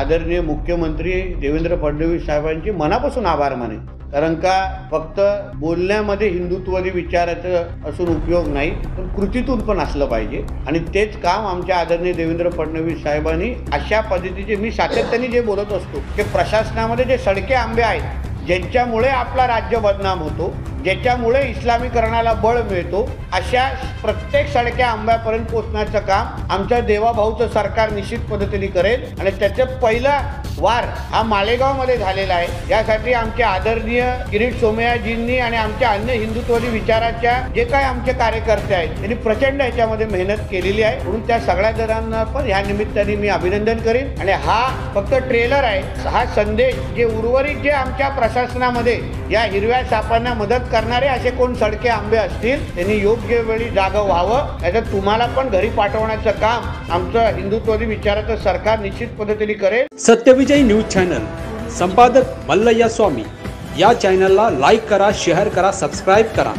आदरणीय मुख्यमंत्री देवेंद्र फडणवीस साहेबांचे मनापासून आभार मानेन। कारण का फक्त बोलण्यामध्ये हिंदुत्ववादी विचाराचं असून उपयोग नाही, पण कृतीतून पण असलं पाहिजे। आणि तेच काम आमच्या आदरणीय देवेंद्र फडणवीस साहेबांनी अशा पद्धतीचे मी सातत्याने जे बोलत असतो की प्रशासनामध्ये जे सडके आंबे आहेत ज्यांच्यामुळे आपला राज्य बदनाम होतो, ज्याच्यामुळे इस्लामीकरणाला बळ मिळतो, अशा प्रत्येक सडक्या आंब्यापर्यंत पोहोचण्याचं काम आमच्या देवाभाऊचं सरकार निश्चित पद्धतीने करेल। आणि त्याचं पहिला वार हा मालेगावमध्ये झालेला आहे। यासाठी आमचे आदरणीय किरीट सोमय्याजींनी आणि आमच्या अन्य हिंदुत्ववादी विचाराच्या जे काही आमचे कार्यकर्ते आहेत त्यांनी प्रचंड ह्याच्यामध्ये मेहनत केलेली आहे। म्हणून त्या सगळ्या जणांना पण ह्या निमित्ताने मी अभिनंदन करेन। आणि हा फक्त ट्रेलर आहे, हा संदेश जे उर्वरित जे आमच्या प्रशासनामध्ये या हिरव्या सापांना मदत करणारे असे कोण सडके आंबे असतील त्यांनी योग्य वेळी जागं व्हावं, नाहीतर तुम्हाला पण घरी पाठवण्याचं काम आमचं हिंदुत्ववादी विचाराचं सरकार निश्चित पद्धतीने करेल। सत्यविजय न्यूज चॅनल संपादक मल्लय्या स्वामी या चॅनलला लाईक करा, शेअर करा, सबस्क्राईब करा।